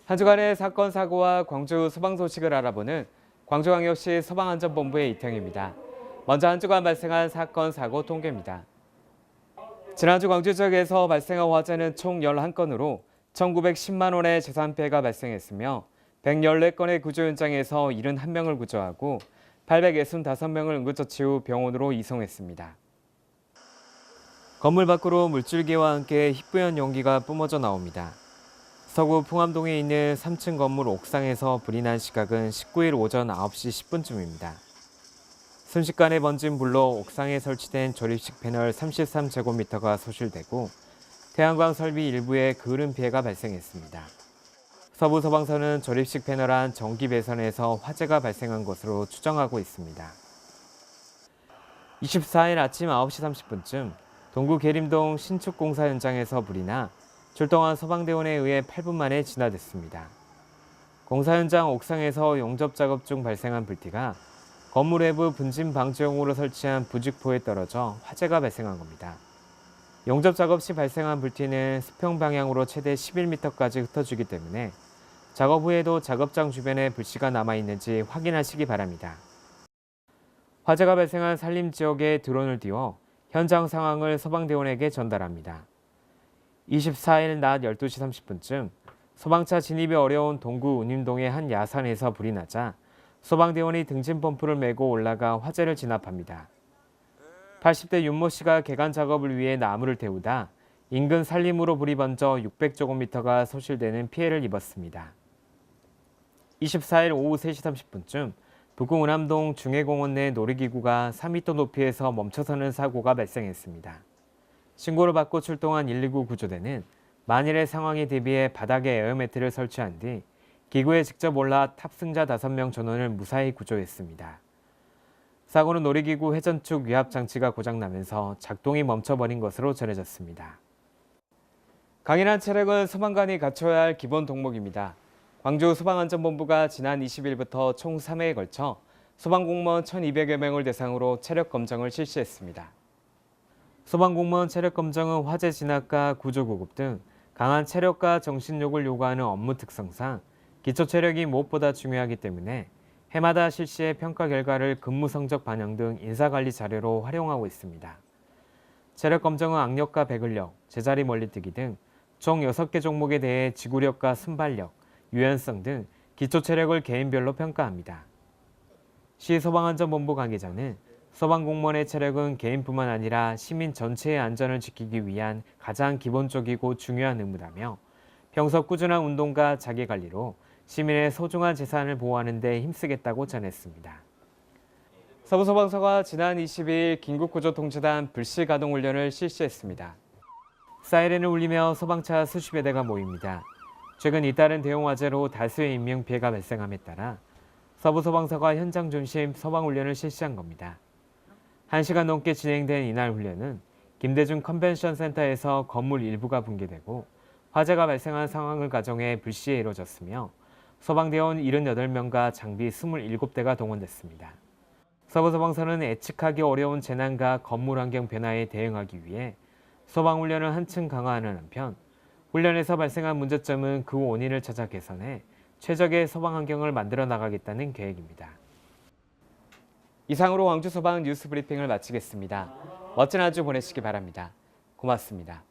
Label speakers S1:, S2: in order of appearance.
S1: 한 주간의 사건, 사고와 광주 소방 소식을 알아보는 광주광역시 소방안전본부의 이태영입니다. 먼저 한 주간 발생한 사건, 사고 통계입니다. 지난주 광주 지역에서 발생한 화재는 총 11건으로 1,910만 원의 재산 피해가 발생했으며 114건의 구조 현장에서 71명을 구조하고 865명을 응급처치 후 병원으로 이송했습니다. 건물 밖으로 물줄기와 함께 희뿌연 용기가 뿜어져 나옵니다. 서구 풍암동에 있는 3층 건물 옥상에서 불이 난 시각은 19일 오전 9시 10분쯤입니다. 순식간에 번진 불로 옥상에 설치된 조립식 패널 33제곱미터가 소실되고 태양광 설비 일부에 그을음 피해가 발생했습니다. 서부소방서는 조립식 패널 안 전기 배선에서 화재가 발생한 것으로 추정하고 있습니다. 24일 아침 9시 30분쯤 동구 계림동 신축공사 현장에서 불이 나 출동한 소방대원에 의해 8분 만에 진화됐습니다. 공사 현장 옥상에서 용접 작업 중 발생한 불티가 건물 외부 분진 방지용으로 설치한 부직포에 떨어져 화재가 발생한 겁니다. 용접 작업 시 발생한 불티는 수평 방향으로 최대 11m까지 흩어지기 때문에 작업 후에도 작업장 주변에 불씨가 남아있는지 확인하시기 바랍니다. 화재가 발생한 산림 지역에 드론을 띄워 현장 상황을 소방대원에게 전달합니다. 24일 낮 12시 30분쯤 소방차 진입이 어려운 동구 운림동의 한 야산에서 불이 나자 소방대원이 등진 펌프를 메고 올라가 화재를 진압합니다. 80대 윤모 씨가 개간 작업을 위해 나무를 태우다 인근 산림으로 불이 번져 600제곱미터가 소실되는 피해를 입었습니다. 24일 오후 3시 30분쯤 북구 운암동 중해공원 내 놀이기구가 4m 높이에서 멈춰서는 사고가 발생했습니다. 신고를 받고 출동한 119 구조대는 만일의 상황에 대비해 바닥에 에어매트를 설치한 뒤 기구에 직접 올라 탑승자 5명 전원을 무사히 구조했습니다. 사고는 놀이기구 회전축 위압장치가 고장나면서 작동이 멈춰버린 것으로 전해졌습니다. 강인한 체력은 소방관이 갖춰야 할 기본 덕목입니다. 광주 소방안전본부가 지난 20일부터 총 3회에 걸쳐 소방공무원 1,200여 명을 대상으로 체력 검정을 실시했습니다. 소방공무원 체력 검정은 화재 진압과 구조구급 등 강한 체력과 정신력을 요구하는 업무 특성상 기초 체력이 무엇보다 중요하기 때문에 해마다 실시해 평가 결과를 근무 성적 반영 등 인사관리 자료로 활용하고 있습니다. 체력 검정은 악력과 배근력, 제자리 멀리뛰기 등 총 6개 종목에 대해 지구력과 순발력, 유연성 등 기초 체력을 개인별로 평가합니다. 시 소방안전본부 관계자는 소방공무원의 체력은 개인뿐만 아니라 시민 전체의 안전을 지키기 위한 가장 기본적이고 중요한 의무라며 평소 꾸준한 운동과 자기관리로 시민의 소중한 재산을 보호하는 데 힘쓰겠다고 전했습니다. 서부소방서가 지난 22일 긴급구조통제단 불시 가동 훈련을 실시했습니다. 사이렌을 울리며 소방차 수십여 대가 모입니다. 최근 잇따른 대형 화재로 다수의 인명피해가 발생함에 따라 서부소방서가 현장 중심 소방훈련을 실시한 겁니다. 1시간 넘게 진행된 이날 훈련은 김대중 컨벤션 센터에서 건물 일부가 붕괴되고 화재가 발생한 상황을 가정해 불시에 이뤄졌으며 소방대원 78명과 장비 27대가 동원됐습니다. 서부소방서는 예측하기 어려운 재난과 건물 환경 변화에 대응하기 위해 소방훈련을 한층 강화하는 한편 훈련에서 발생한 문제점은 그 원인을 찾아 개선해 최적의 소방 환경을 만들어 나가겠다는 계획입니다. 이상으로 광주 소방 뉴스 브리핑을 마치겠습니다. 멋진 한 주 보내시기 바랍니다. 고맙습니다.